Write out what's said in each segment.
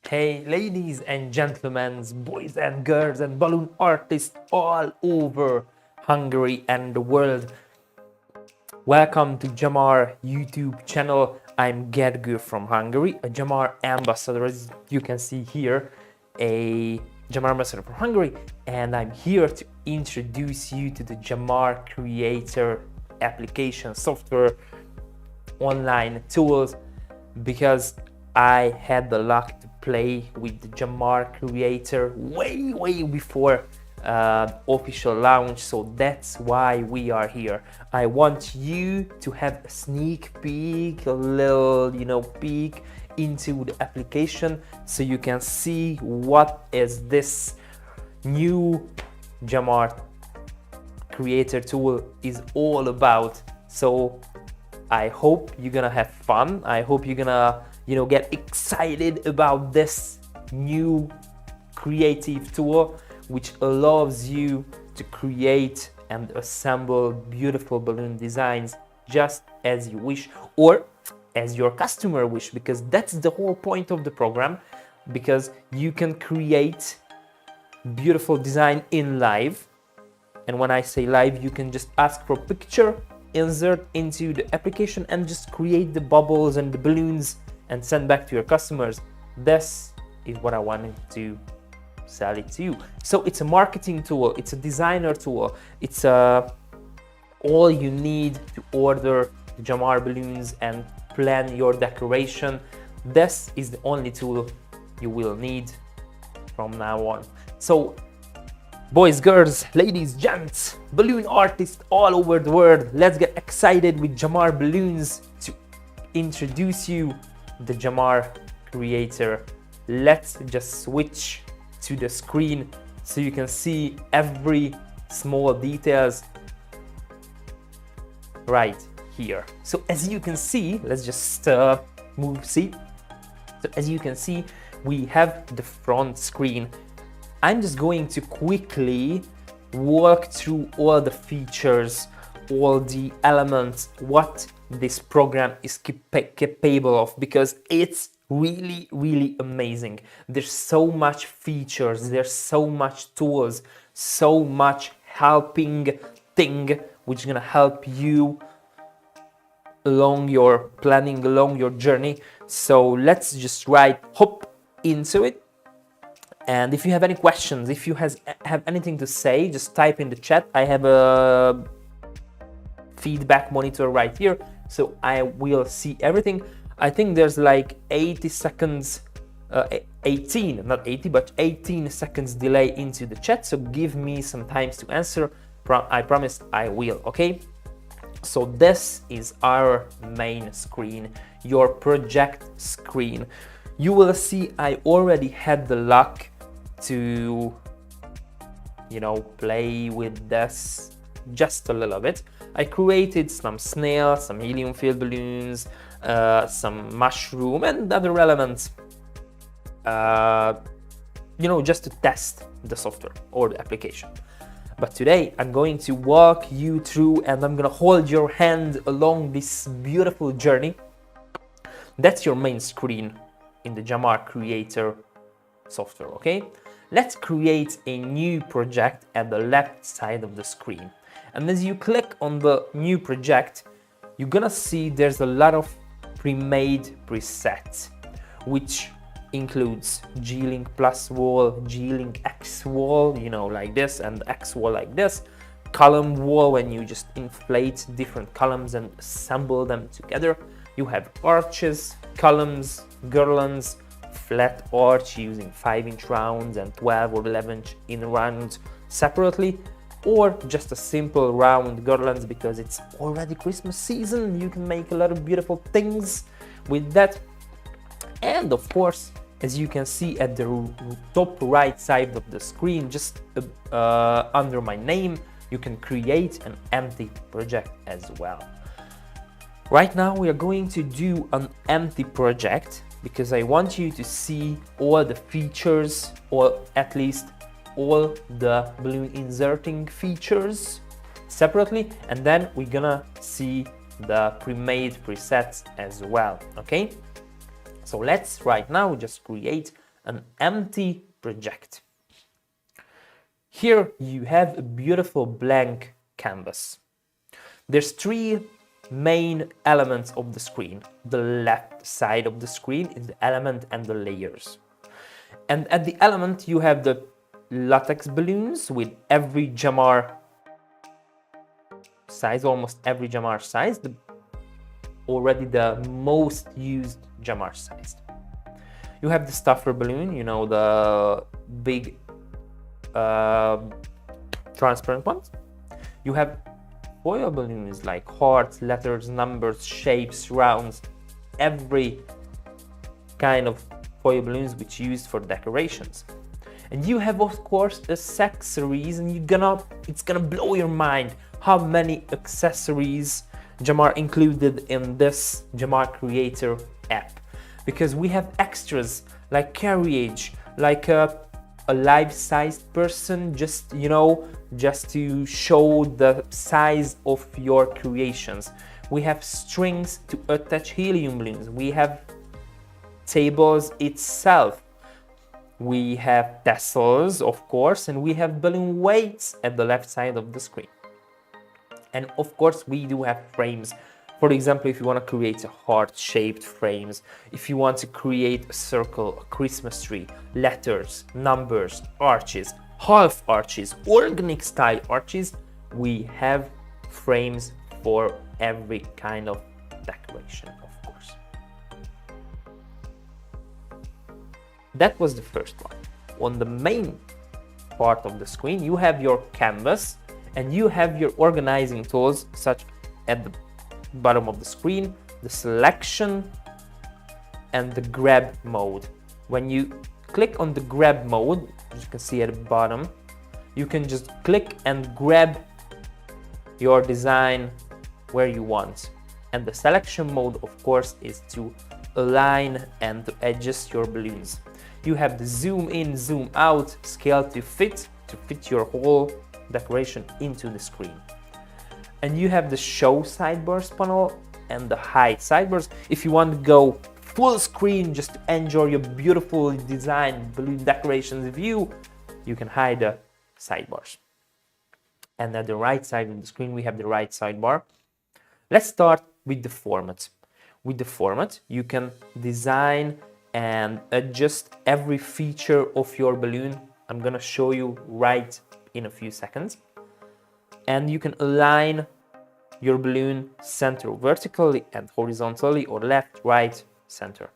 Hey, ladies and gentlemen, boys and girls, and balloon artists all over Hungary and the world. Welcome to Gemar YouTube channel. I'm Gergo from Hungary, a Gemar ambassador, as you can see here, a Gemar ambassador from Hungary, and I'm here to introduce you to the Gemar Creator application, software, online tools, because I had the luck to play with the Gemar Creator way before official launch, so that's why we are here. I want you to have a sneak peek, a little peek into the application, so you can see what is this new Gemar Creator tool is all about. So I hope you're gonna have fun. I hope you're gonna get excited about this new creative tool, which allows you to create and assemble beautiful balloon designs just as you wish, or as your customer wish, because that's the whole point of the program, because you can create beautiful design in live. And when I say live, you can just ask for a picture, insert into the application, and just create the bubbles and the balloons and send back to your customers. This is what I wanted to sell it to you. So it's a marketing tool, it's a designer tool, it's all you need to order Gemar balloons and plan your decoration. This is the only tool you will need from now on. So boys, girls, ladies, gents, balloon artists all over the world, let's get excited with Gemar balloons to introduce you the Gemar Creator. Let's just switch to the screen so you can see every small details right here. So as you can see, let's just move seat. So as you can see, we have the front screen. I'm just going to quickly walk through all the features, all the elements, what this program is capable of, because it's really amazing. There's so much features, there's so much tools, so much helping thing which is gonna help you along your planning, along your journey. So let's just hop into it. And if you have any questions, if you have anything to say, just type in the chat. I have a feedback monitor right here, so I will see everything. I think there's like 80 seconds, 18, not 80, but 18 seconds delay into the chat. So give me some time to answer. I promise I will, okay? So this is our main screen, your project screen. You will see I already had the luck to play with this just a little bit. I created some snails, some helium-filled balloons, some mushroom and other elements, just to test the software or the application. But today I'm going to walk you through, and I'm gonna hold your hand along this beautiful journey. That's your main screen in the Gemar Creator software, okay? Let's create a new project at the left side of the screen. And as you click on the new project, you're gonna see there's a lot of pre-made presets, which includes G-Link plus wall, G-Link X wall, like this, and X wall like this, column wall when you just inflate different columns and assemble them together. You have arches, columns, garlands, flat arch using 5-inch rounds and 12 or 11-inch rounds separately, or just a simple round garlands because it's already Christmas season. You can make a lot of beautiful things with that. And of course, as you can see at the top right side of the screen, just under my name, you can create an empty project as well. Right now we are going to do an empty project because I want you to see all the features, or at least all the balloon inserting features separately, and then we're gonna see the pre-made presets as well, okay? So let's right now just create an empty project. Here you have a beautiful blank canvas. There's three main elements of the screen. The left side of the screen is the element and the layers. And at the element you have the latex balloons with every Gemar size, almost every Gemar size, already the most used Gemar size. You have the stuffer balloon, you know, the big transparent ones. You have foil balloons like hearts, letters, numbers, shapes, rounds, every kind of foil balloons which you use for decorations. And you have, of course, accessories, and it's gonna blow your mind how many accessories Gemar included in this Gemar Creator app. Because we have extras like carriage, like a life-sized person, just to show the size of your creations. We have strings to attach helium balloons. We have tables itself. We have tassels, of course, and we have balloon weights at the left side of the screen. And of course, we do have frames. For example, if you want to create a heart-shaped frames, if you want to create a circle, a Christmas tree, letters, numbers, arches, half arches, organic style arches, we have frames for every kind of decoration, of course. That was the first one. On the main part of the screen, you have your canvas and you have your organizing tools, such at the bottom of the screen, the selection and the grab mode. When you click on the grab mode, as you can see at the bottom, you can just click and grab your design where you want. And the selection mode, of course, is to align and to adjust your balloons. You have the zoom in, zoom out, scale to fit your whole decoration into the screen. And you have the show sidebars panel and the hide sidebars. If you want to go full screen just to enjoy your beautiful design balloon decorations view, you can hide the sidebars. And at the right side of the screen, we have the right sidebar. Let's start with the format. With the format, you can design and adjust every feature of your balloon. I'm gonna show you right in a few seconds. And you can align your balloon center vertically and horizontally, or left, right, center,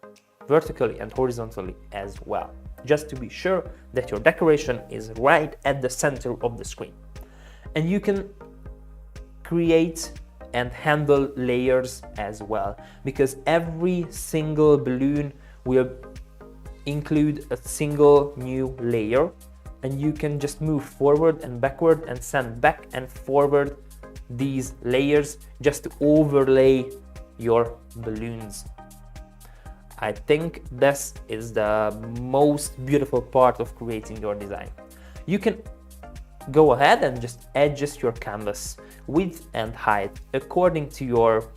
vertically and horizontally as well, just to be sure that your decoration is right at the center of the screen. And you can create and handle layers as well, because every single balloon will include a single new layer, and you can just move forward and backward and send back and forward these layers just to overlay your balloons. I think this is the most beautiful part of creating your design. You can go ahead and just adjust your canvas width and height according to your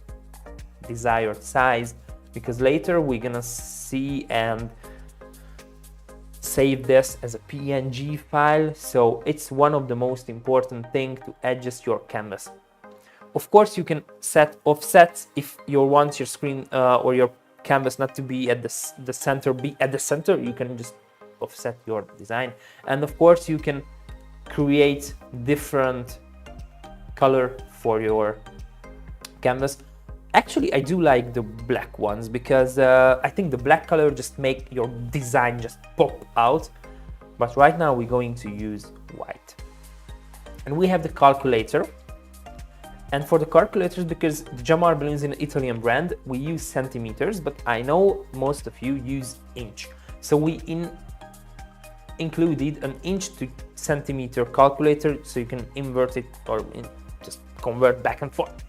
desired size, because later we're gonna see and save this as a PNG file, so it's one of the most important things to adjust your canvas. Of course, you can set offsets if you want your screen or your canvas not to be at the center, you can just offset your design. And of course, you can create different color for your canvas. Actually, I do like the black ones because I think the black color just make your design just pop out. But right now we're going to use white. And we have the calculator. And for the calculators, because the Gemar balloons in an Italian brand, we use centimeters, but I know most of you use inch. So we included an inch to centimeter calculator, so you can invert it or just convert back and forth.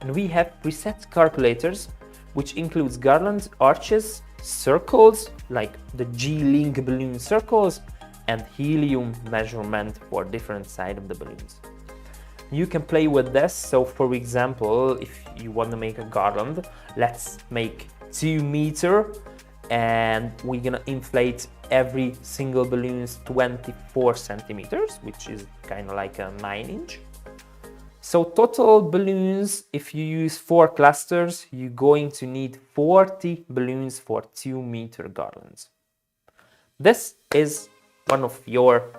And we have preset calculators, which includes garlands, arches, circles, like the G-Link balloon circles, and helium measurement for different side of the balloons. You can play with this. So for example, if you want to make a garland, let's make 2 meters, and we're gonna inflate every single balloon is 24 centimeters, which is kind of like a 9-inch. So total balloons, if you use 4 clusters, you're going to need 40 balloons for 2-meter garlands. This is one of your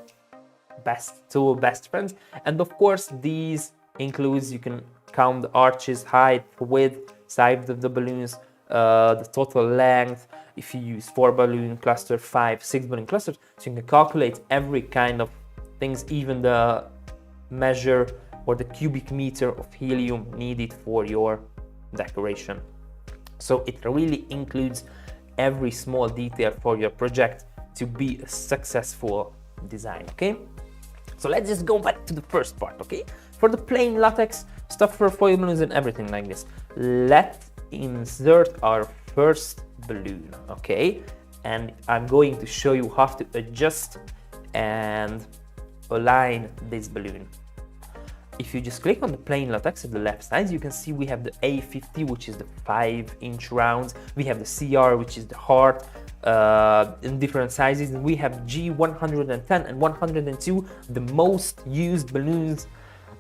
two best friends, and of course these includes, you can count the arches, height, width, size of the balloons, the total length. If you use 4 balloon cluster, 5, 6 balloon clusters, so you can calculate every kind of things, even the measure or the cubic meter of helium needed for your decoration. So it really includes every small detail for your project to be a successful design, okay? So let's just go back to the first part, okay? For the plain latex stuff for foil balloons and everything like this, let's insert our first balloon, okay? And I'm going to show you how to adjust and align this balloon. If you just click on the plain latex at the left side, you can see we have the A50, which is the 5-inch rounds. We have the CR, which is the heart, in different sizes. And we have G110 and 102, the most used balloons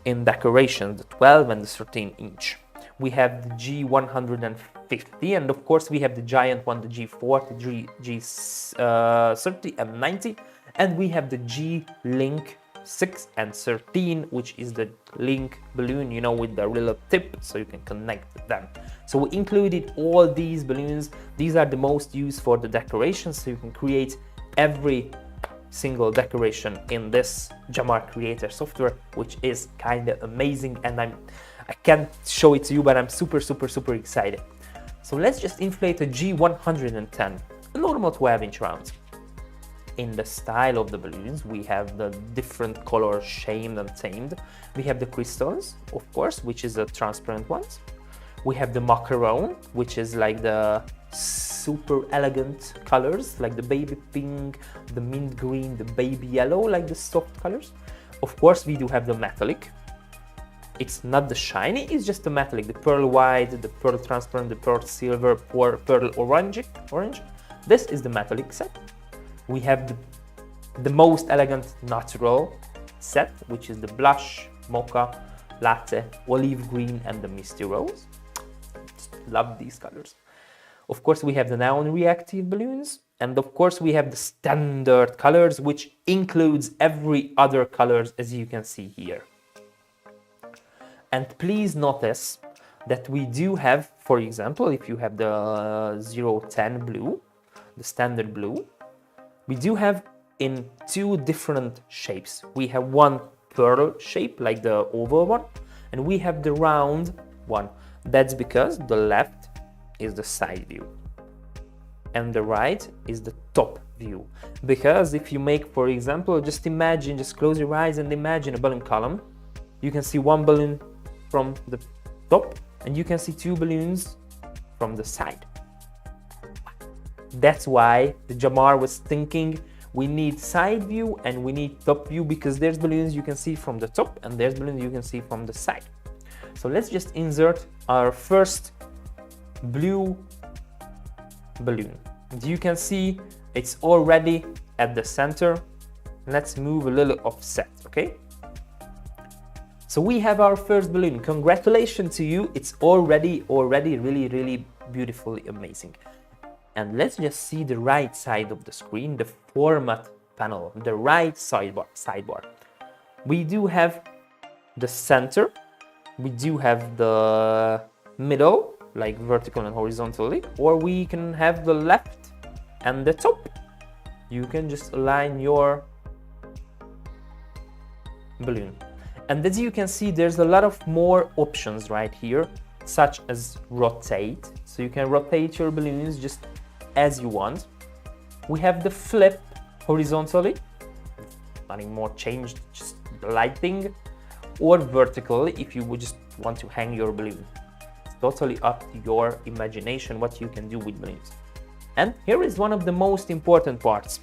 in decoration, the 12 and the 13-inch. We have the G150, and of course we have the giant one, the G40, G30 and 90, and we have the G-Link 6 and 13, which is the link balloon, you know, with the little tip, so you can connect them. So we included all these balloons. These are the most used for the decoration, so you can create every single decoration in this Gemar Creator software, which is kind of amazing, and I can't show it to you, but I'm super excited. So let's just inflate a G110, a normal 12-inch round. In the style of the balloons, we have the different colors, shamed and tamed. We have the crystals, of course, which is the transparent ones. We have the macaron, which is like the super elegant colors, like the baby pink, the mint green, the baby yellow, like the soft colors. Of course, we do have the metallic. It's not the shiny, it's just the metallic, the pearl white, the pearl transparent, the pearl silver, pearl orange. This is the metallic set. We have the most elegant natural set, which is the blush, mocha, latte, olive green, and the misty rose. Just love these colors. Of course, we have the neon reactive balloons, and of course we have the standard colors, which includes every other colors, as you can see here. And please notice that we do have, for example, if you have the 010 blue, the standard blue, we do have in 2 different shapes. We have one pearl shape, like the oval one, and we have the round one. That's because the left is the side view and the right is the top view. Because if you make, for example, just close your eyes and imagine a balloon column. You can see one balloon from the top and you can see 2 balloons from the side. That's why the Gemar was thinking we need side view and we need top view, because there's balloons you can see from the top and there's balloons you can see from the side. So let's just insert our first blue balloon. And you can see it's already at the center. Let's move a little offset, okay? So we have our first balloon. Congratulations to you. It's already really beautifully amazing. And let's just see the right side of the screen, the format panel, the right sidebar. We do have the center, we do have the middle, like vertical and horizontally, or we can have the left and the top. You can just align your balloon. And as you can see, there's a lot of more options right here, such as rotate. So you can rotate your balloons just as you want. We have the flip horizontally, nothing more changed, just the lighting, or vertically if you would just want to hang your balloon. It's totally up to your imagination what you can do with balloons. And here is one of the most important parts,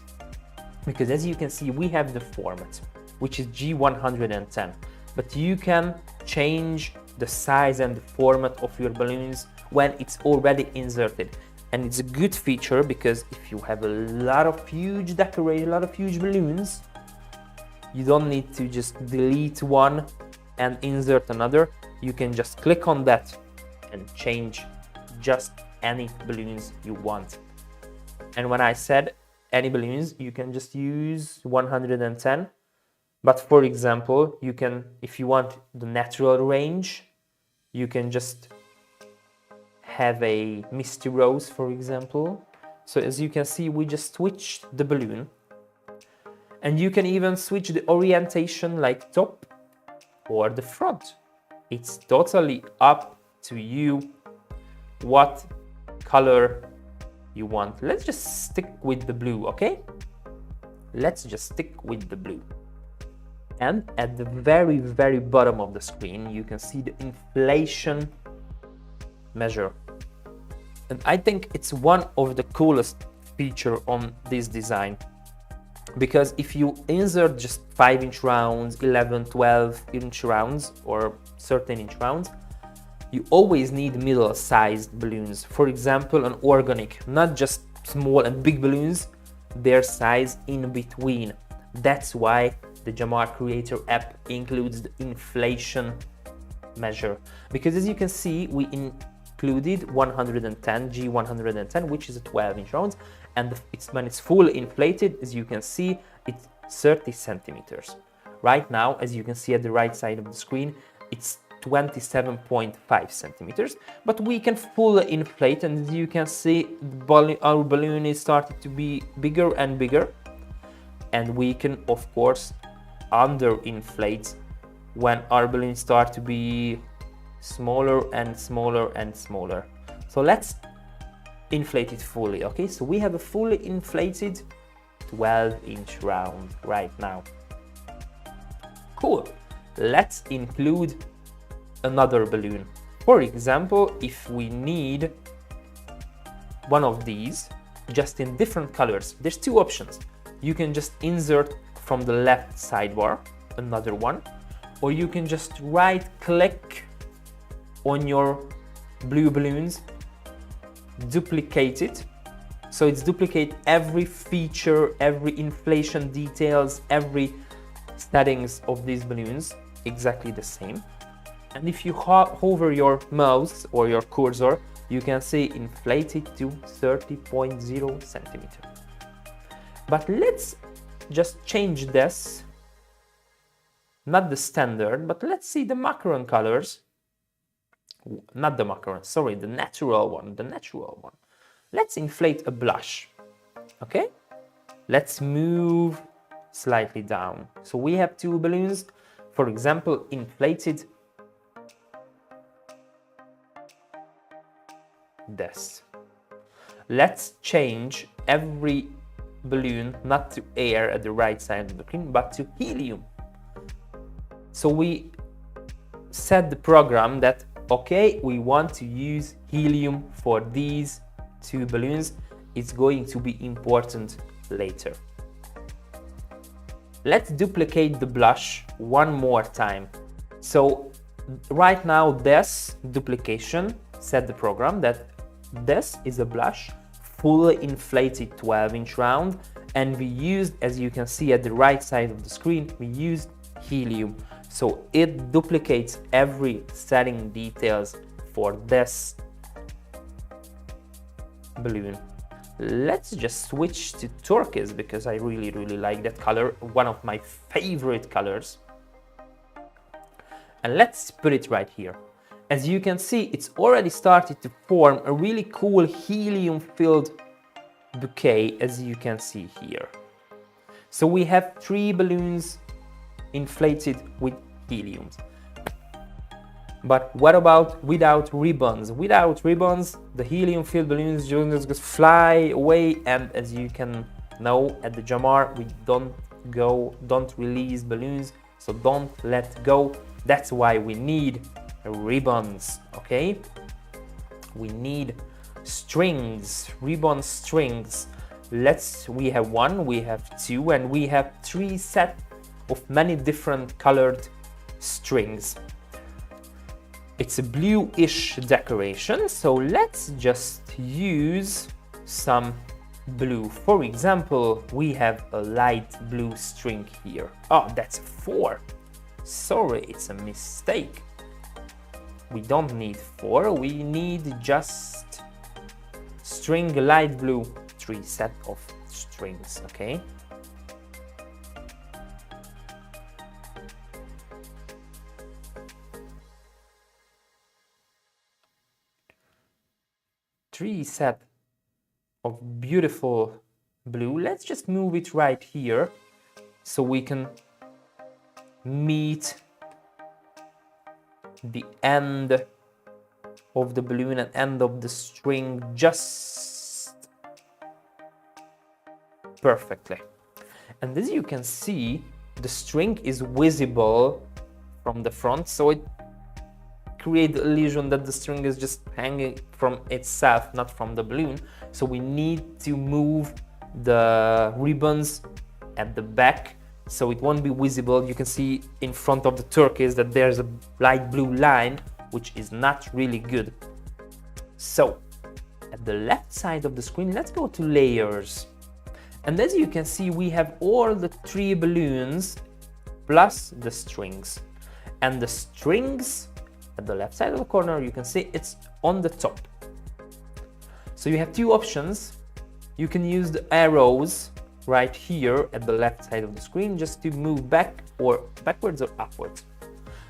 because as you can see, we have the format, which is G110, but you can change the size and the format of your balloons when it's already inserted. And it's a good feature because if you have a lot of huge decorated, a lot of huge balloons, you don't need to just delete one and insert another. You can just click on that and change just any balloons you want. And when I said any balloons, you can just use 110. But for example, you can, if you want the natural range, you can just have a misty rose, for example. So as you can see, we just switched the balloon. And you can even switch the orientation, like top or the front. It's totally up to you what color you want. Let's just stick with the blue, okay? Let's just stick with the blue. And at the very, very bottom of the screen, you can see the inflation measure. And I think it's one of the coolest feature on this design. Because if you insert just 5-inch rounds, 11, 12-inch rounds, or 13-inch rounds, you always need middle-sized balloons. For example, an organic, not just small and big balloons, their size in between. That's why the Gemar Creator app includes the inflation measure. Because as you can see, we included 110, G110, which is a 12-inch round. And when it's fully inflated, as you can see, it's 30 centimeters. Right now, as you can see at the right side of the screen, it's 27.5 centimeters, but we can fully inflate, and as you can see, our balloon is starting to be bigger and bigger, and we can of course under-inflate when our balloons start to be smaller and smaller and smaller. So let's inflate it fully, okay? So we have a fully inflated 12-inch round right now. Cool. Let's include another balloon. For example, if we need one of these, just in different colors, there's two options. You can just insert from the left sidebar another one, or you can just right click on your blue balloons, duplicate it. So it's duplicate every feature, every inflation details, every settings of these balloons, exactly the same. And if you hover your mouse or your cursor, you can see inflated to 30.0 centimeters. But let's just change this, not the standard, but let's see the macaron colors. Not the macaron, sorry, the natural one, Let's inflate a blush, okay? Let's move slightly down. So we have two balloons, for example, inflated this. Let's change every balloon not to air at the right side of the screen, but to helium. So we set the program that, okay, we want to use helium for these two balloons. It's going to be important later. Let's duplicate the blush one more time. So right now, this duplication set the program that this is a blush, fully inflated 12-inch round, and we used, as you can see at the right side of the screen, we used helium. So it duplicates every setting details for this balloon. Let's just switch to turquoise because I really like that color, one of my favorite colors. And let's put it right here. As you can see, it's already started to form a really cool helium-filled bouquet, as you can see here. So we have 3 balloons inflated with helium. But what about without ribbons? Without ribbons, the helium-filled balloons just fly away, and as you can know, at the Gemar, we don't release balloons, so don't let go. That's why we need ribbons, okay? We need strings, ribbon strings. We have 1, we have 2, and we have 3 sets of many different colored strings. It's a bluish decoration, so let's just use some blue. For example, we have a light blue string here. Oh, that's 4. Sorry, it's a mistake. We don't need 4, we need just string light blue, 3 set of strings, okay? Three set of beautiful blue. Let's just move it right here so we can meet the end of the balloon and end of the string just perfectly. And as you can see, the string is visible from the front, so it creates the illusion that the string is just hanging from itself, not from the balloon. So we need to move the ribbons at the back so it won't be visible. You can see in front of the turquoise that there's a light blue line, which is not really good. So at the left side of the screen, let's go to layers. And as you can see, we have all the 3 balloons plus the strings. And the strings at the left side of the corner, you can see it's on the top. So you have 2 options. You can use the arrows right here at the left side of the screen just to move back or backwards or upwards.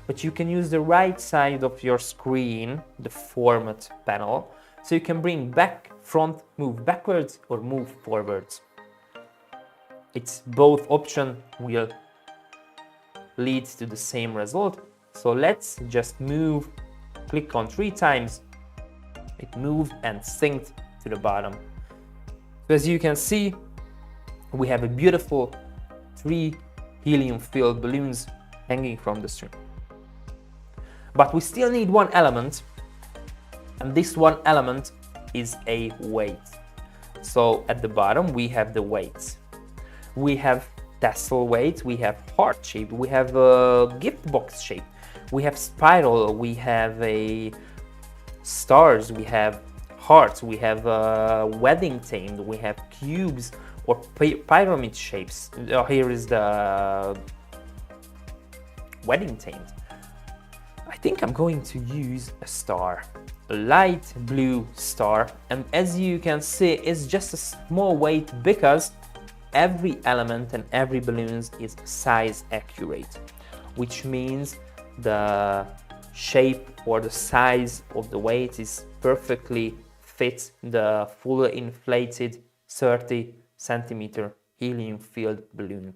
But you can use the right side of your screen, the format panel, so you can bring back, front, move backwards or move forwards. It's both options will lead to the same result. So let's just move, click on 3 times, it moved and synced to the bottom. So as you can see, we have a beautiful 3 helium-filled balloons hanging from the string. But we still need one element, and this one element is a weight. So at the bottom we have the weights. We have tassel weight, we have heart shape, we have a gift box shape, we have spiral, we have a stars, we have hearts, we have wedding themed, we have cubes or pyramid shapes. Here is the wedding themed. I think I'm going to use a star, a light blue star, and as you can see, it's just a small weight because every element and every balloon is size accurate, which means the shape or the size of the weight is perfectly fit the fully inflated 30 centimeter helium filled balloon.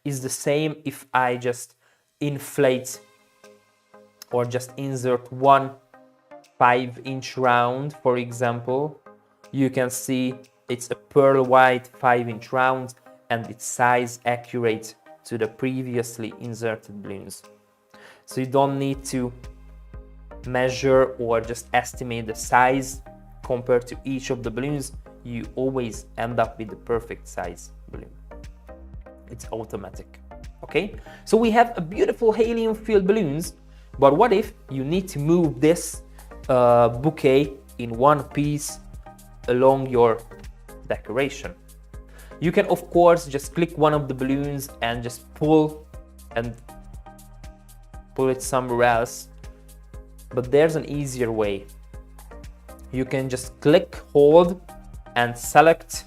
Is the same if I just inflate or just insert one 5-inch round, for example. You can see it's a pearl white 5-inch round and it's size accurate to the previously inserted balloons. So you don't need to measure or just estimate the size compared to each of the balloons. You always end up with the perfect size balloon. It's automatic. Okay, so we have a beautiful helium filled balloons, but what if you need to move this bouquet in one piece along your decoration? You can of course just click one of the balloons and just pull it somewhere else, but there's an easier way. You can just click, hold and select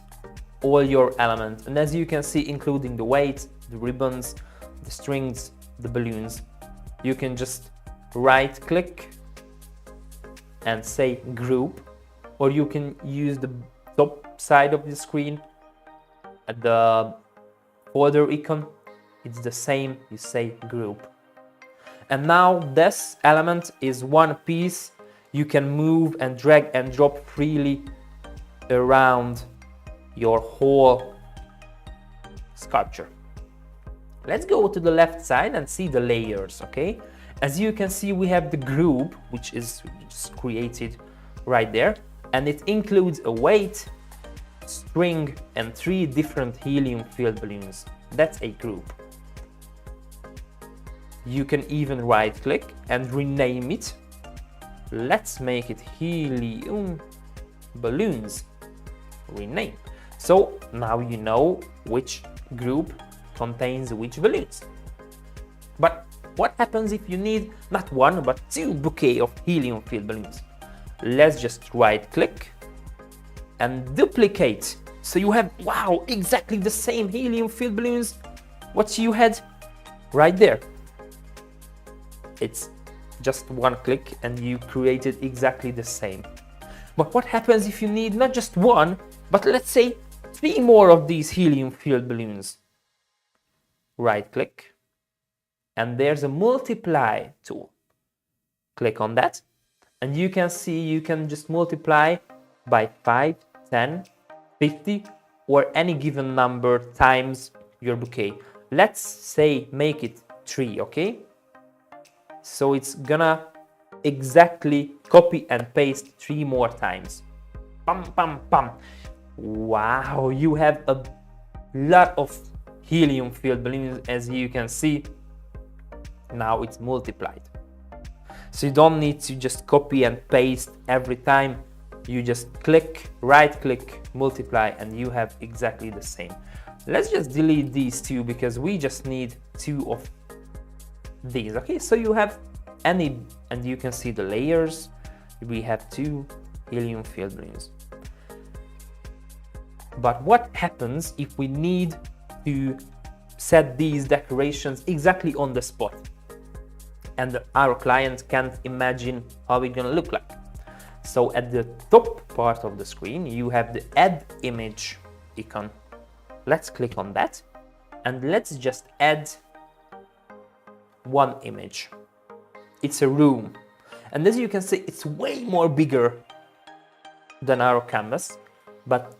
all your elements, and as you can see, including the weight, the ribbons, the strings, the balloons, you can just right click and say group, or you can use the top side of the screen at the folder icon. It's the same, you say group. And now this element is one piece. You can move and drag and drop freely around your whole sculpture. Let's go to the left side and see the layers, okay? As you can see, we have the group, which is just created right there, and it includes a weight, string, and 3 different helium-filled balloons. That's a group. You can even right-click and rename it Let's make it helium balloons. Rename. So now you know which group contains which balloons. But what happens if you need not one but two bouquets of helium filled balloons? Let's just right click and duplicate. So you have, wow, exactly the same helium filled balloons what you had right there. It's just one click and you created exactly the same. But what happens if you need not just one, but let's say 3 more of these helium filled balloons? Right click and there's a multiply tool. Click on that and you can see you can just multiply by 5, 10, 50 or any given number times your bouquet. Let's say make it 3, okay? So it's gonna exactly copy and paste 3 more times. Pam, pam, pam. Wow, you have a lot of helium filled balloons, as you can see. Now it's multiplied. So you don't need to just copy and paste every time. You just click, right click, multiply, and you have exactly the same. Let's just delete these 2 because we just need 2 of these. Okay, so you have any, and you can see the layers. We have 2 helium filled balloons. But what happens if we need to set these decorations exactly on the spot and our client can't imagine how it's gonna look like? So at the top part of the screen you have the add image icon. Let's click on that and let's just add one image. It's a room, and as you can see it's way more bigger than our canvas, but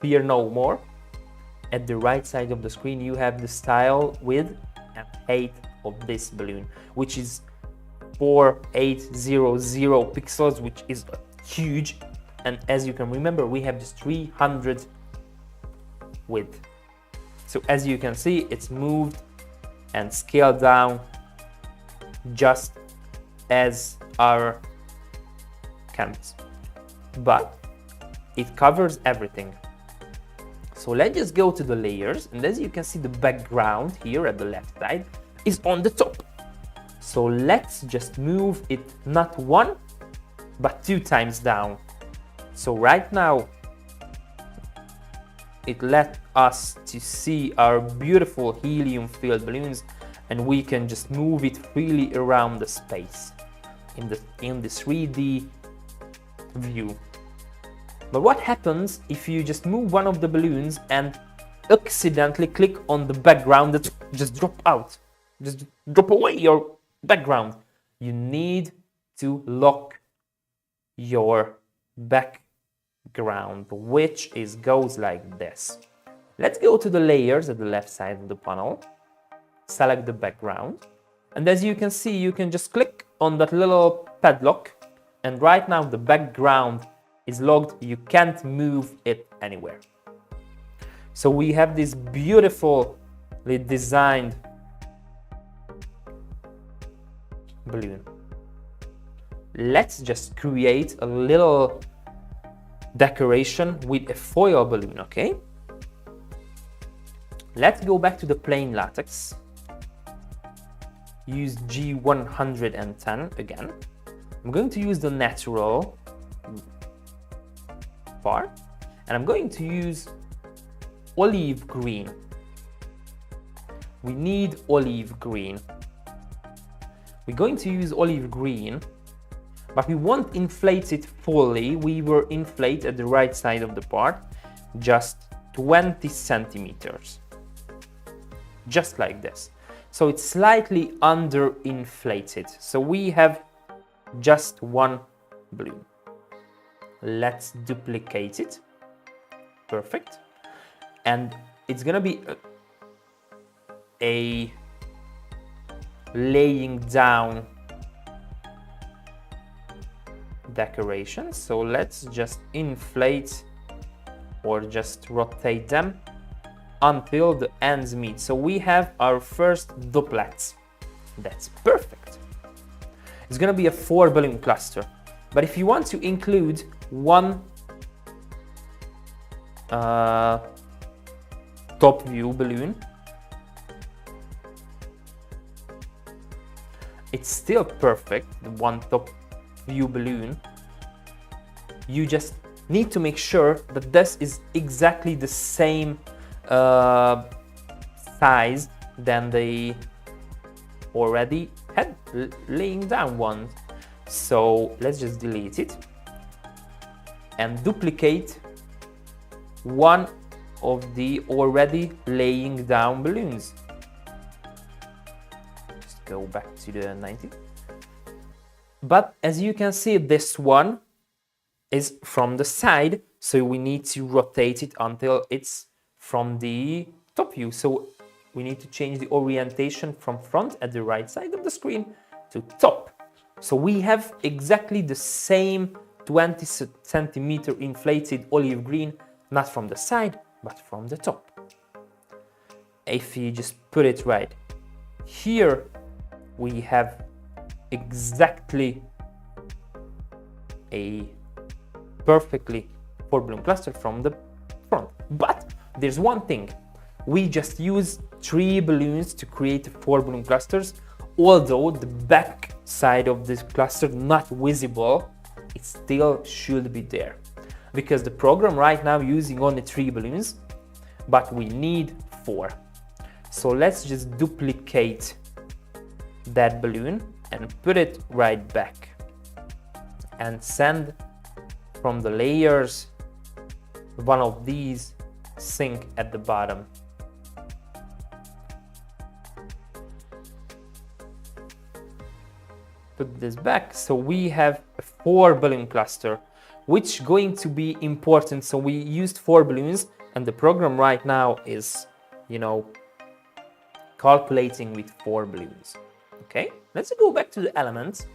fear no more. At the right side of the screen you have the style, width and height of this balloon, which is 4800 pixels, which is huge. And as you can remember, we have this 300 width. So as you can see, it's moved and scaled down just as our canvas, but it covers everything. So let's just go to the layers, and as you can see, the background here at the left side is on the top. So let's just move it not 1 but 2 times down. So right now it let us to see our beautiful helium filled balloons, and we can just move it freely around the space in the 3D view. But what happens if you just move one of the balloons and accidentally click on the background that just drop out, just drop away your background? You need to lock your background, which goes like this. Let's go to the layers at the left side of the panel, select the background, and as you can see, you can just click on that little padlock, and right now the background is locked. You can't move it anywhere. So we have this beautifully designed balloon. Let's just create a little decoration with a foil balloon, okay? Let's go back to the plain latex. Use G110 again. I'm going to use the natural part, and I'm going to use olive green. We need olive green. We're going to use olive green, but we won't inflate it fully. We will inflate at the right side of the part, just 20 centimeters. Just like this. So it's slightly under-inflated. So we have just one balloon. Let's duplicate it. Perfect. And it's gonna be a laying down decoration. So let's just inflate or just rotate them until the ends meet. So we have our first duplets. That's perfect. it's gonna be a 4 balloon cluster. But if you want to include one top view balloon, it's still perfect, the one top view balloon. You just need to make sure that this is exactly the same size than the already had laying down one. So let's just delete it and duplicate one of the already laying down balloons. Just go back to the 90. But as you can see, this one is from the side, so we need to rotate it until it's from the top view. So we need to change the orientation from front at the right side of the screen to top. So we have exactly the same 20 centimeter inflated olive green, not from the side, but from the top. If you just put it right here, we have exactly a perfectly 4 balloon cluster from the front. But there's one thing, we just use 3 balloons to create 4 balloon clusters. Although the back side of this cluster not visible, it still should be there, because the program right now using only 3 balloons, but we need 4. So let's just duplicate that balloon and put it right back and send from the layers one of these sink at the bottom. Put this back, so we have a 4 balloon cluster, which going to be important. So we used 4 balloons and the program right now is, you know, calculating with 4 balloons. Okay, let's go back to the elements.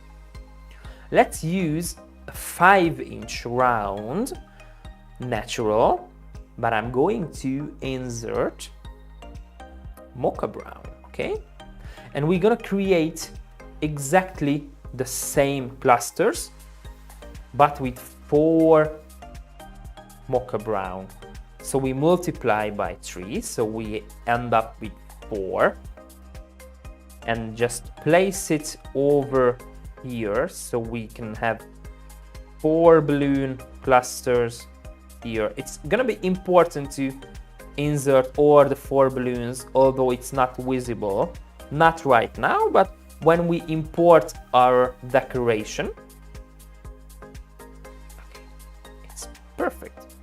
Let's use a 5-inch round natural, but I'm going to insert mocha brown. Okay, and we're gonna create exactly the same clusters, but with 4 mocha brown. So we multiply by 3, so we end up with 4, and just place it over here so we can have 4 balloon clusters here. It's gonna be important to insert all the 4 balloons, although it's not visible, not right now, but when we import our decoration, it's perfect.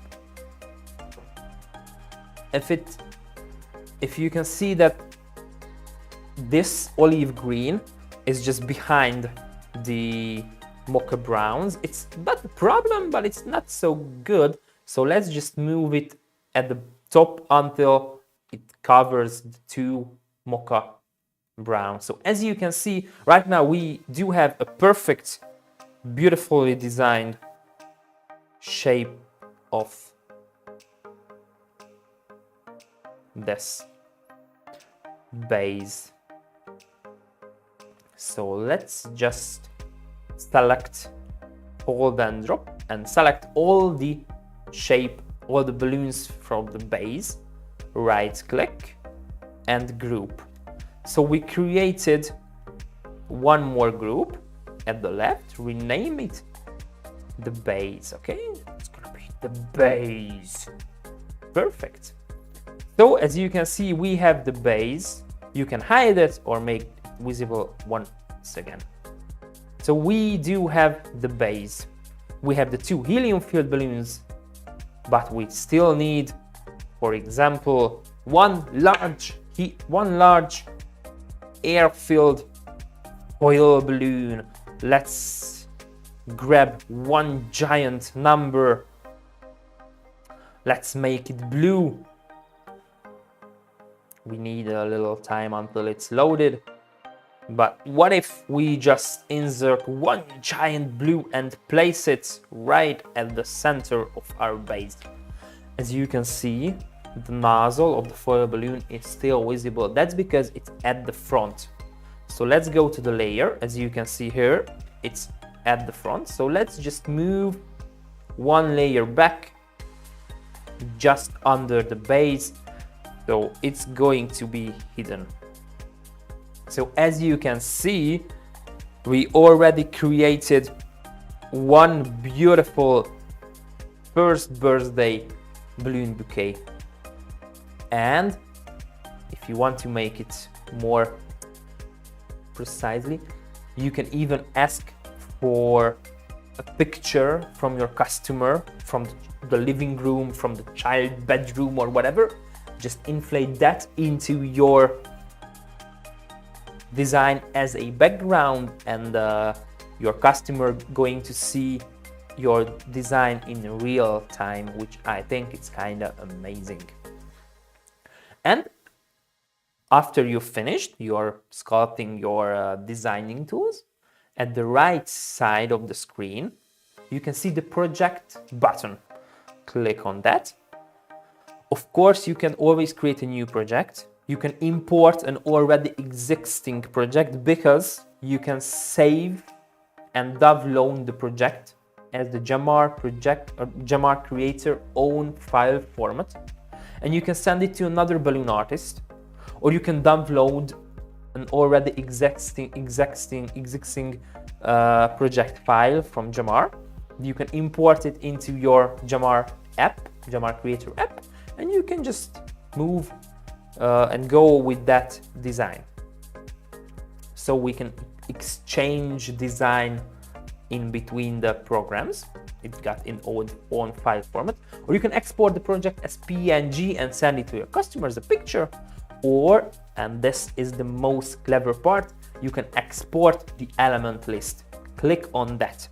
If you can see that this olive green is just behind the mocha browns, it's not a problem, but it's not so good. So let's just move it at the top until it covers the 2 mocha brown. So as you can see right now, we do have a perfect, beautifully designed shape of this base. So let's just select hold and drop and select all the shape, all the balloons from the base, right click and group. So we created one more group at the left, rename it the base. Okay, it's gonna be the base. Perfect. So as you can see, we have the base. You can hide it or make it visible once again. So we do have the base. We have the 2 helium-filled balloons, but we still need, for example, one large air-filled oil balloon. Let's grab one giant number. Let's make it blue. We need a little time until it's loaded. But what if we just insert one giant blue and place it right at the center of our base? As you can see, the nozzle of the foil balloon is still visible. That's because it's at the front. So let's go to the layer. As you can see here, it's at the front. So let's just move one layer back just under the base, so it's going to be hidden. So as you can see, we already created one beautiful first birthday balloon bouquet. And if you want to make it more precisely, you can even ask for a picture from your customer, from the living room, from the child bedroom or whatever. Just inflate that into your design as a background, and your customer going to see your design in real time, which I think it's kind of amazing. And after you've finished your sculpting your designing tools, at the right side of the screen, you can see the project button. Click on that. Of course, you can always create a new project. You can import an already existing project, because you can save and download the project as the Gemar project or Gemar Creator own file format. And you can send it to another balloon artist, or you can download an already existing project file from Gemar. You can import it into your Gemar app, Gemar Creator app, and you can just move and go with that design. So we can exchange design in between the programs. It got in own file format, or you can export the project as PNG and send it to your customer as a picture, or, and this is the most clever part, you can export the element list. Click on that.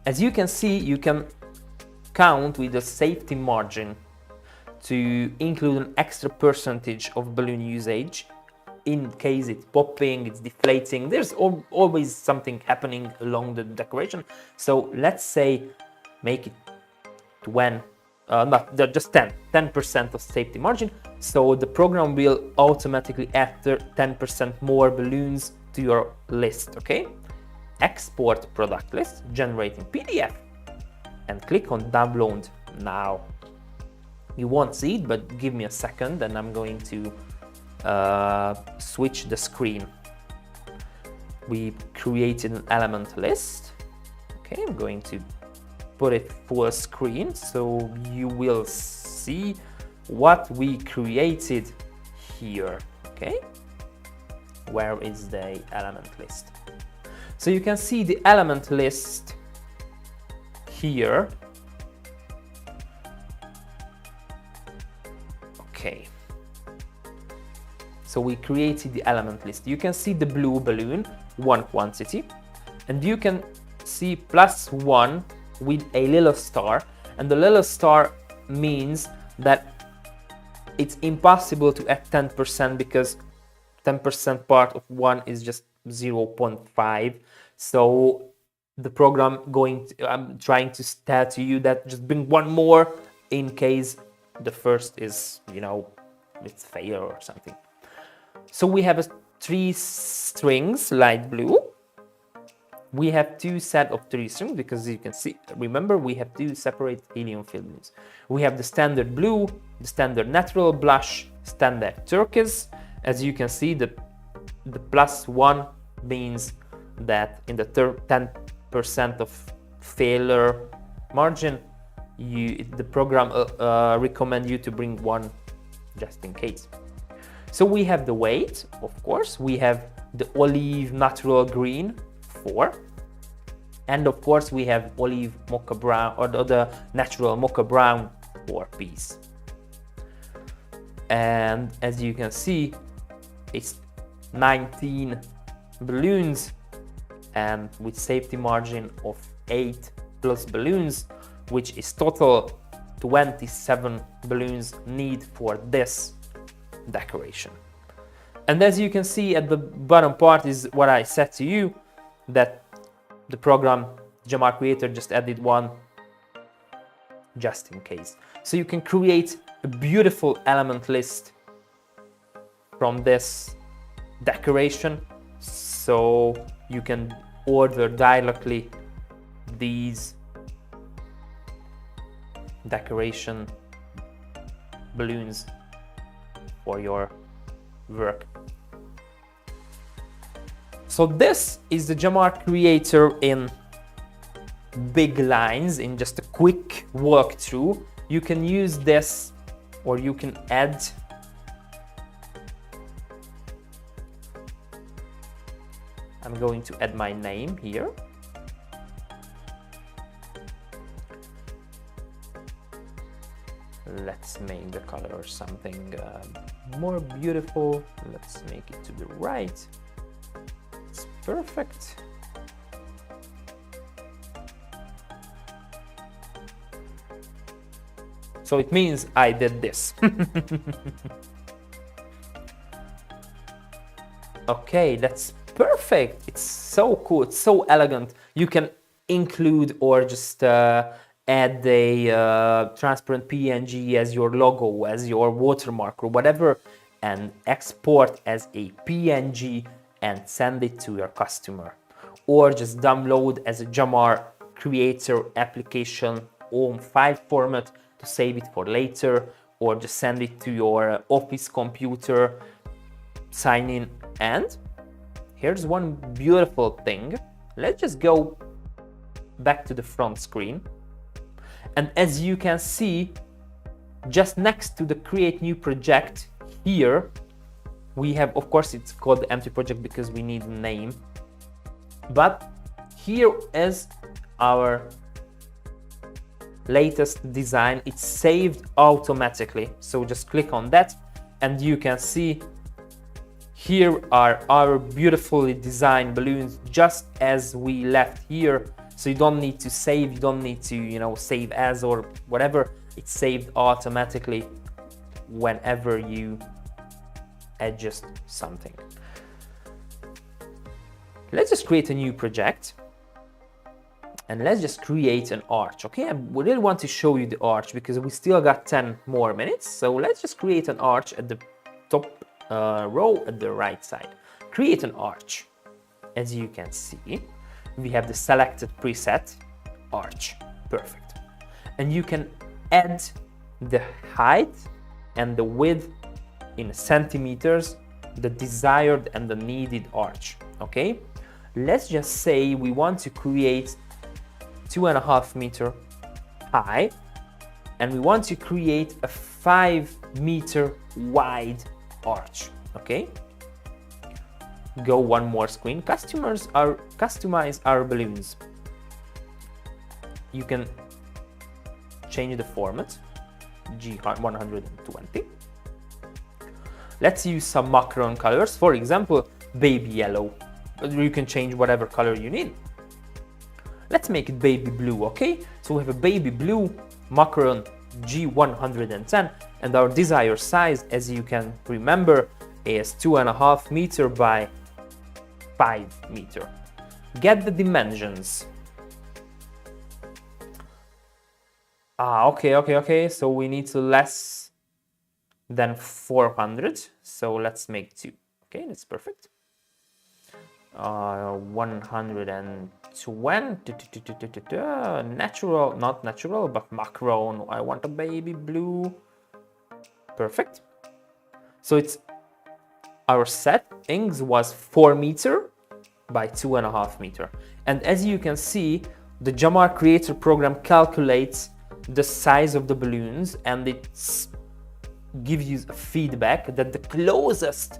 As you can see, you can count with a safety margin to include an extra percentage of balloon usage in case it's popping, it's deflating. There's always something happening along the decoration. So let's say make it 10% of safety margin. So the program will automatically add 10% more balloons to your list, okay? Export product list, generating PDF, and click on download now. You won't see it, but give me a second and I'm going to switch the screen. We created an element list. Okay, I'm going to put it full screen so you will see what we created here. Okay, where is the element list? So you can see the element list here. Okay, so we created the element list. You can see the blue balloon, one quantity, and you can see +1 with a little star, and the little star means that it's impossible to add 10% because 10% part of 1 is just 0.5. So the program I'm trying to tell to you that just bring one more in case the first is, you know, it's failure or something. So we have 3 strings, light blue. We have 2 set of 3 strings because you can see, remember, we have 2 separate helium filled balloons. We have the standard blue, the standard natural blush, standard turquoise. As you can see, the +1 means that in the 10% of failure margin, the program recommend you to bring 1 just in case. So we have the weight, of course, we have the olive natural green 4, and of course we have olive mocha brown or the natural mocha brown 4 piece. And as you can see, it's 19 balloons, and with safety margin of 8 plus balloons, which is total 27 balloons need for this decoration. And as you can see at the bottom part is what I said to you, that the program Gemar Creator just added 1 just in case. So you can create a beautiful element list from this decoration. So you can order directly these decoration balloons for your work. So this is the Gemar Creator in big lines, in just a quick walkthrough. You can use this, or you can add I'm going to add my name here. Let's make the color something more beautiful. Let's make it to the right. It's perfect. So it means I did this. Okay, that's perfect. It's so cool. It's so elegant. You can include or just add a transparent PNG as your logo, as your watermark or whatever, and export as a PNG and send it to your customer. Or just download as a Gemar Creator application on file format to save it for later, or just send it to your office computer, sign in. And here's one beautiful thing. Let's just go back to the front screen. And as you can see, just next to the create new project here, we have, of course, it's called the empty project because we need a name. But here is our latest design. It's saved automatically. So just click on that and you can see here are our beautifully designed balloons just as we left here. So you don't need to save, you don't need to, save as or whatever. It's saved automatically whenever you adjust something. Let's just create a new project and let's just create an arch. Okay, I really want to show you the arch because we still got 10 more minutes. So let's just create an arch at the top row at the right side. Create an arch. As you can see, we have the selected preset arch. Perfect. And you can add the height and the width in centimeters, the desired and the needed arch. Okay, let's just say we want to create 2.5 meter high and we want to create a 5 meter wide arch. Okay, go one more screen. Customize our balloons. You can change the format G120. Let's use some macaron colors, for example baby yellow. You can change whatever color you need. Let's make it baby blue. Okay, so we have a baby blue macaron G110 and our desired size, as you can remember, is 2.5 meter by 5 meter. Get the dimensions. Okay, so we need to less than 400, so let's make 2. Okay, that's perfect. 120, natural, not natural, but macaron. I want a baby blue. Perfect. So it's our settings was 4 meter by 2.5 meter. And as you can see, the Gemar Creator program calculates the size of the balloons and it gives you feedback that the closest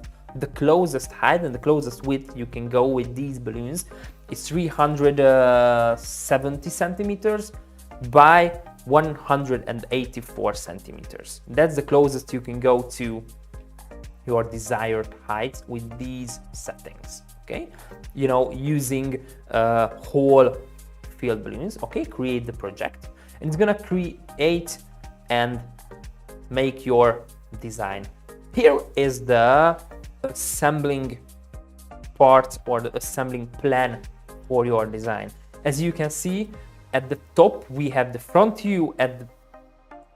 height and the closest width you can go with these balloons is 370 centimeters by 184 centimeters. That's the closest you can go to your desired height with these settings. Okay, using whole field balloons. Okay, create the project and it's gonna create and make your design. Here is the assembling part or the assembling plan for your design. As you can see, at the top we have the front view,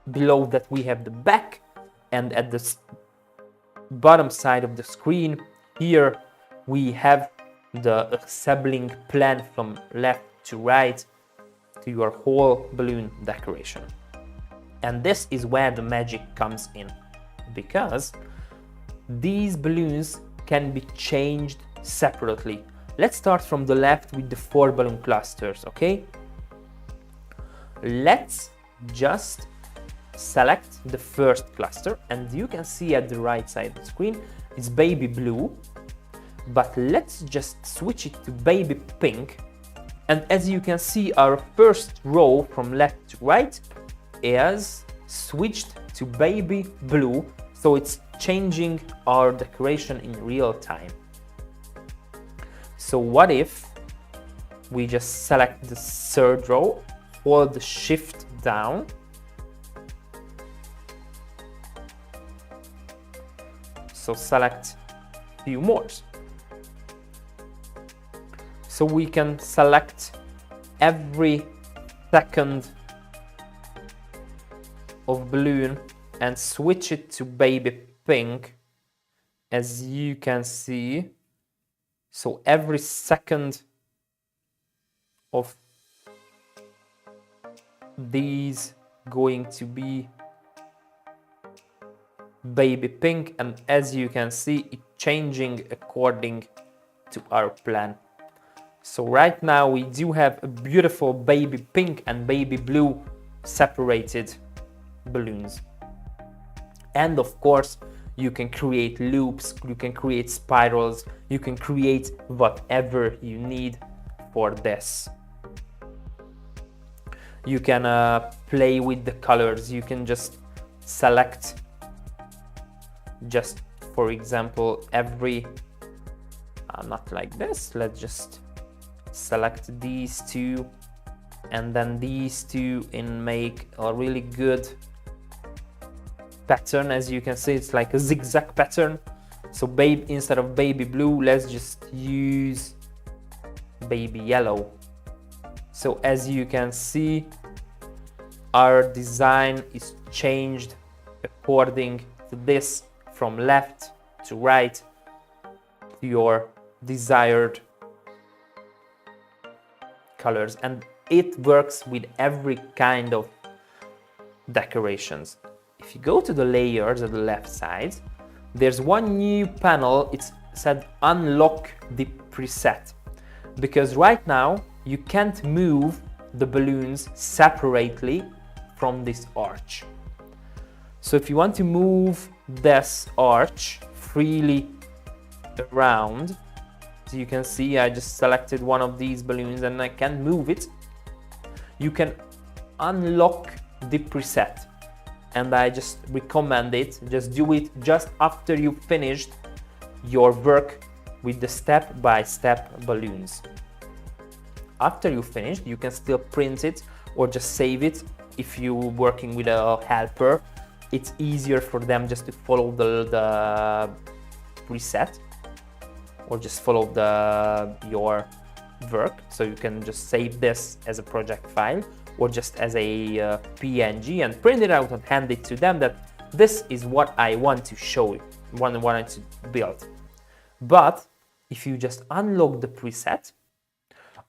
below that we have the back, and at the bottom side of the screen here we have the assembling plan from left to right to your whole balloon decoration. And this is where the magic comes in, because these balloons can be changed separately. Let's start from the left with the 4 balloon clusters, okay? Let's just select the first cluster, and you can see at the right side of the screen it's baby blue, but let's just switch it to baby pink. And as you can see, our first row from left to right is switched to baby blue, so it's changing our decoration in real time. So what if we just select the third row, hold the shift down, so select a few more. So we can select every second of balloon and switch it to baby pink, as you can see. So every second of these going to be baby pink, and as you can see, it's changing according to our plan. So right now we do have a beautiful baby pink and baby blue separated balloons. And of course, you can create loops, you can create spirals, you can create whatever you need for this. You can play with the colors. You can just select, just for example, every, not like this, let's just select these two and then these two and make a really good pattern. As you can see, it's like a zigzag pattern. So instead of baby blue, let's just use baby yellow. So as you can see, our design is changed according to this, from left to right to your desired colors, and it works with every kind of decorations. If you go to the layers at the left side, there's one new panel. It's said unlock the preset, because right now you can't move the balloons separately from this arch. So if you want to move this arch freely around, so you can see I just selected one of these balloons and I can move it. You can unlock the preset, and I just recommend it. Just do it just after you finished your work with the step-by-step balloons. After you finished, you can still print it or just save it. If you're working with a helper, it's easier for them just to follow the preset, or just follow your work. So you can just save this as a project file or just as a PNG and print it out and hand it to them, that this is what I want to show you, what I wanted to build. But if you just unlock the preset,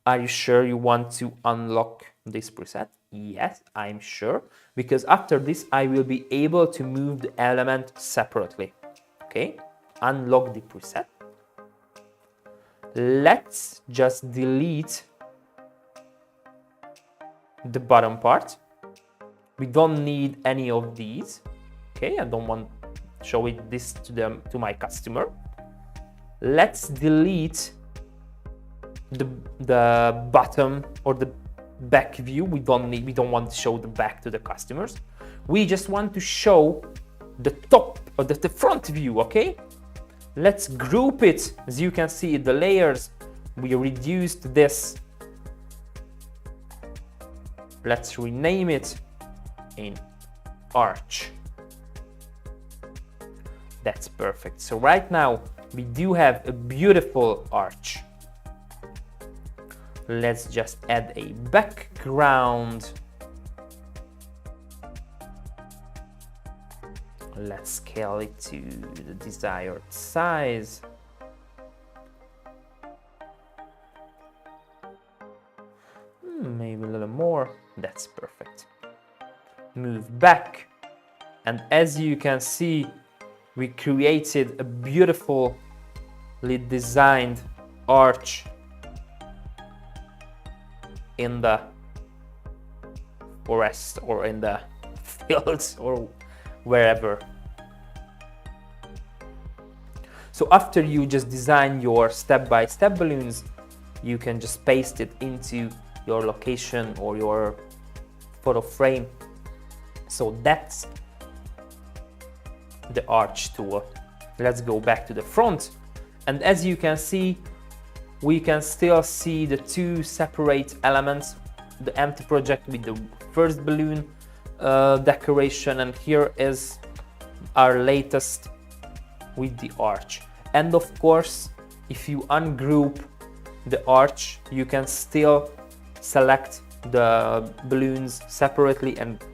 are you sure you want to unlock this preset? Yes, I'm sure, because after this I will be able to move the element separately. Okay, unlock the preset. Let's just delete the bottom part. We don't need any of these. Okay, I don't want to show this to my customer. Let's delete the bottom or the back view. We don't want to show the back to the customers. We just want to show the top or the front view. Okay, let's group it. As you can see, the layers, we reduced this. Let's rename it in arch. That's perfect. So right now we do have a beautiful arch. Let's just add a background. Let's scale it to the desired size. That's perfect. Move back, and as you can see, we created a beautifully designed arch in the forest or in the fields or wherever. So after you just design your step-by-step balloons, you can just paste it into your location or your photo frame. So that's the arch tool. Let's go back to the front. And as you can see, we can still see the two separate elements, the empty project with the first balloon decoration, and here is our latest with the arch. And of course, if you ungroup the arch, you can still select the balloons separately and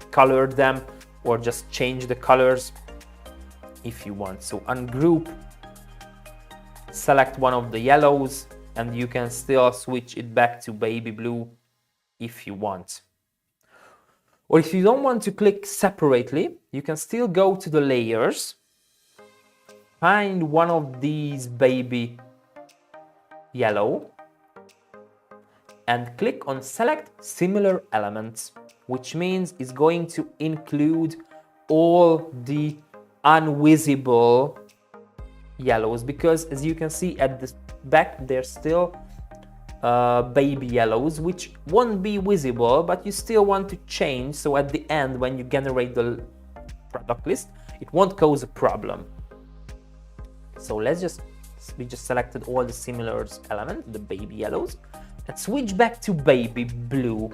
color them, or just change the colors if you want. So ungroup, select one of the yellows, and you can still switch it back to baby blue if you want. Or if you don't want to click separately, you can still go to the layers, find one of these baby yellow, and click on select similar elements, which means it's going to include all the invisible yellows, because as you can see at the back, there's still baby yellows which won't be visible, but you still want to change, so at the end when you generate the product list, it won't cause a problem. So we just selected all the similar elements, the baby yellows, and switch back to baby blue.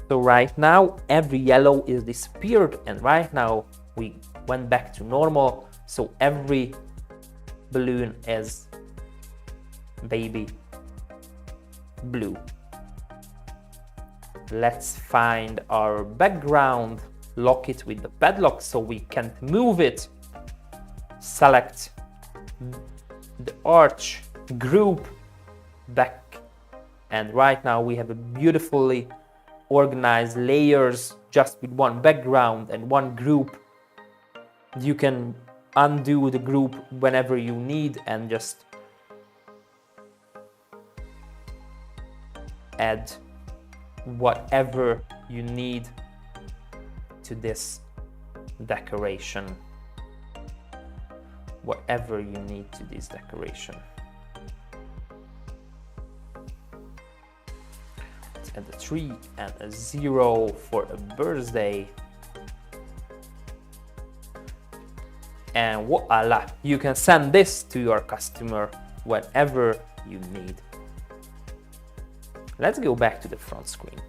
So right now every yellow is disappeared, and right now we went back to normal, so every balloon is baby blue. Let's find our background, lock it with the padlock so we can't move it, select the arch, group, back, and right now we have a beautifully organized layers just with one background and one group. You can undo the group whenever you need and just add whatever you need to this decoration. Whatever you need to this decoration. Let's add a 3 and a 0 for a birthday. And voila, you can send this to your customer whenever you need. Let's go back to the front screen.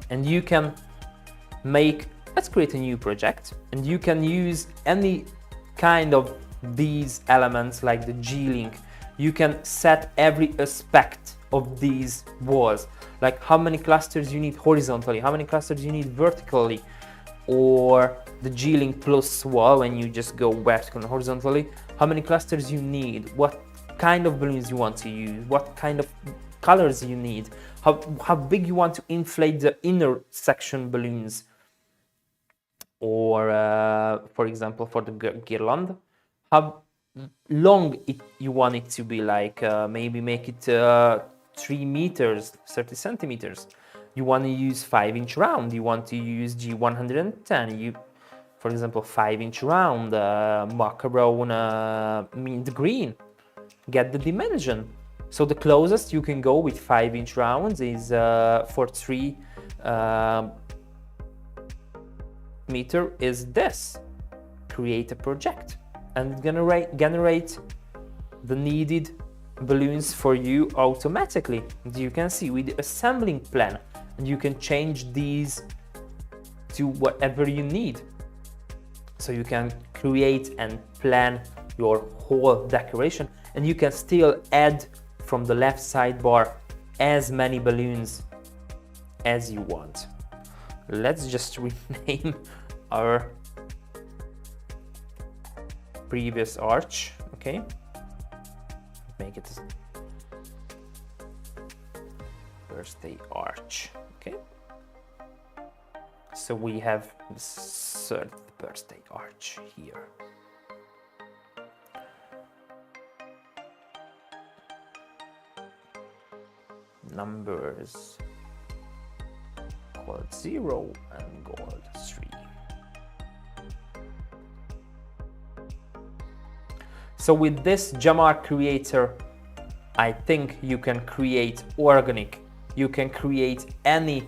And you can let's create a new project, and you can use any kind of these elements like the G-Link. You can set every aspect of these walls, like how many clusters you need horizontally, how many clusters you need vertically, or the G-Link plus wall when you just go vertical and horizontally, how many clusters you need, what kind of balloons you want to use, what kind of colors you need, how big you want to inflate the inner section balloons, or for example for the guirlande, how long you want it to be, like maybe make it 3 meters, 30 centimeters. You want to use 5-inch round, you want to use G110, for example 5-inch round, macaron mint green. Get the dimension. So the closest you can go with 5-inch rounds is for 3 meter is this. Create a project and generate the needed balloons for you automatically. As you can see with the assembling plan, and you can change these to whatever you need. So you can create and plan your whole decoration, and you can still add from the left sidebar as many balloons as you want. Let's just rename our previous arch, okay? Make it birthday arch. Okay, so we have the 3rd birthday arch here. Numbers called 0 and gold 3. So with this Gemar Creator, I think you can create organic, you can create any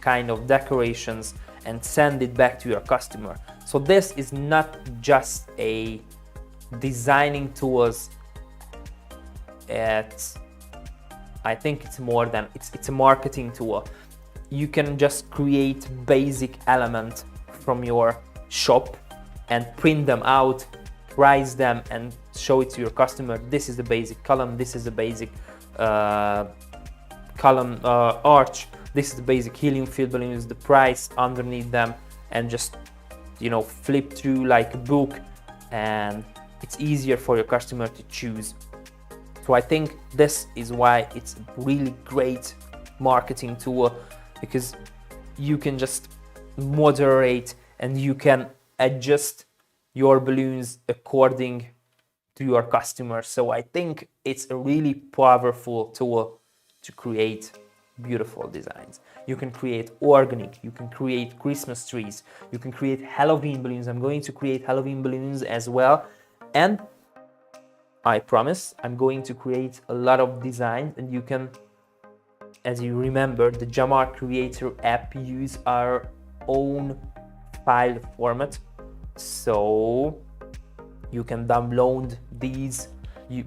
kind of decorations and send it back to your customer. So this is not just a designing tools, I think it's more than, it's a marketing tool. You can just create basic elements from your shop and print them out, price them and show it to your customer. This is the basic column, this is the basic column arch, this is the basic helium filled balloons, the price underneath them, and just, you know, flip through like a book, and it's easier for your customer to choose. So I think this is why it's a really great marketing tool, because you can just moderate and you can adjust your balloons according to your customer. So I think it's a really powerful tool to create beautiful designs. You can create organic, you can create Christmas trees, you can create Halloween balloons. I'm going to create Halloween balloons as well, and I promise I'm going to create a lot of designs. And you can, as you remember, the Gemar Creator app use our own file format, so you can download these,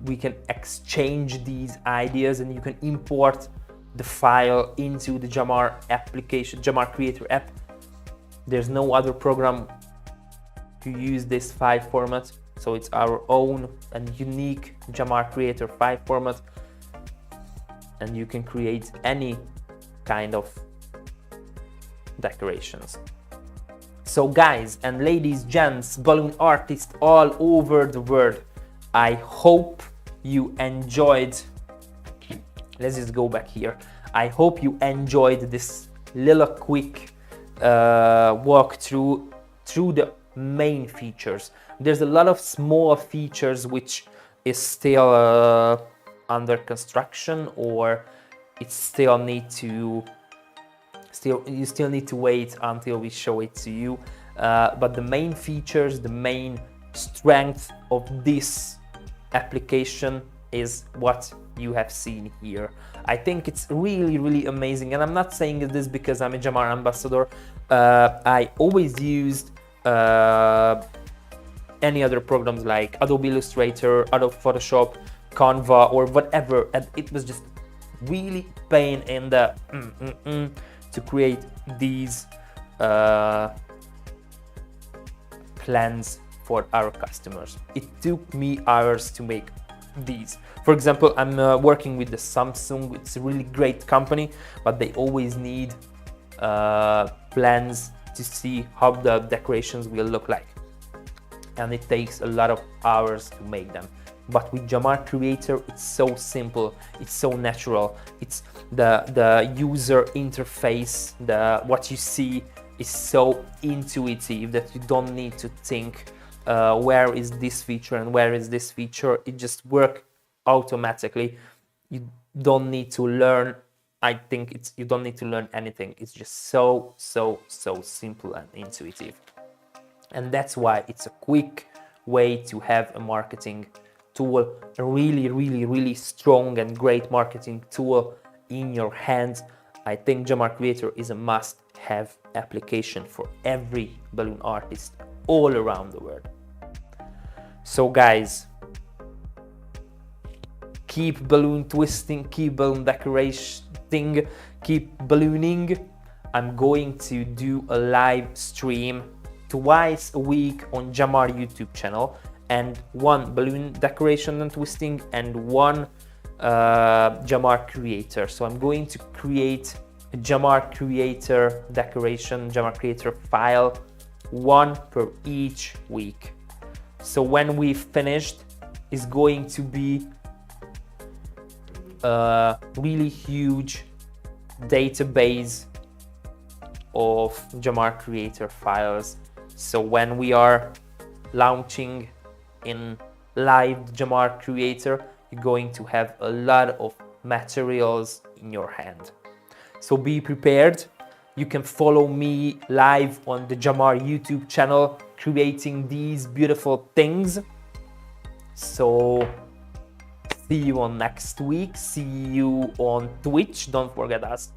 we can exchange these ideas, and you can import the file into the Gemar application, Gemar Creator app. There's no other program to use this file format, so it's our own and unique Gemar Creator file format, and you can create any kind of decorations. So guys and ladies, gents, balloon artists all over the world, I hope you enjoyed. Let's just go back here. I hope you enjoyed this little quick walkthrough through the main features. There's a lot of small features which is still under construction, or it still need to you still need to wait until we show it to you. But the main features, the main strength of this application is what you have seen here. I think it's really, really amazing, and I'm not saying this because I'm a Gemar ambassador. I always used any other programs like Adobe Illustrator, Adobe Photoshop, Canva, or whatever, and it was just really pain in the to create these plans for our customers. It took me hours to make these. For example, I'm working with the Samsung. It's a really great company, but they always need plans to see how the decorations will look like, and it takes a lot of hours to make them. But with Gemar Creator, it's so simple, it's so natural. It's the user interface, what you see is so intuitive that you don't need to think where is this feature and where is this feature. It just works automatically. You don't need to learn. I think you don't need to learn anything. It's just so simple and intuitive. And that's why it's a quick way to have a marketing tool, a really strong and great marketing tool in your hands. I think Gemar Creator is a must-have application for every balloon artist all around the world. So guys, keep balloon twisting, keep balloon decorating, keep ballooning. I'm going to do a live stream twice a week on Gemar YouTube channel, and one balloon decoration and twisting and one Gemar Creator. So I'm going to create a Gemar Creator decoration, Gemar Creator file, one per each week. So when we finished, is going to be a really huge database of Gemar Creator files. So when we are launching in live Gemar Creator, you're going to have a lot of materials in your hand. So be prepared. You can follow me live on the Gemar YouTube channel creating these beautiful things. So see you on next week. See you on Twitch. Don't forget us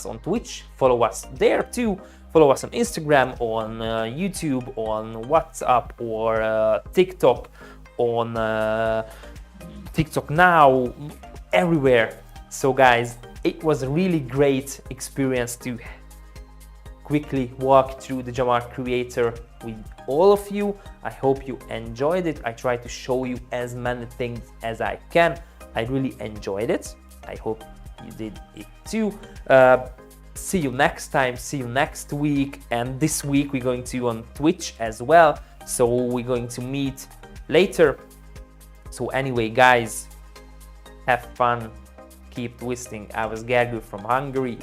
on Twitch. Follow us there too. Follow us on Instagram, on YouTube, on WhatsApp, or TikTok, on TikTok now, everywhere. So guys, it was a really great experience to quickly walk through the Gemar Creator with all of you. I hope you enjoyed it. I tried to show you as many things as I can. I really enjoyed it. I hope you did it too. See you next time, see you next week, and this week we're going to on Twitch as well, so we're going to meet later. So anyway guys, have fun, keep twisting. I was Gergo from Hungary.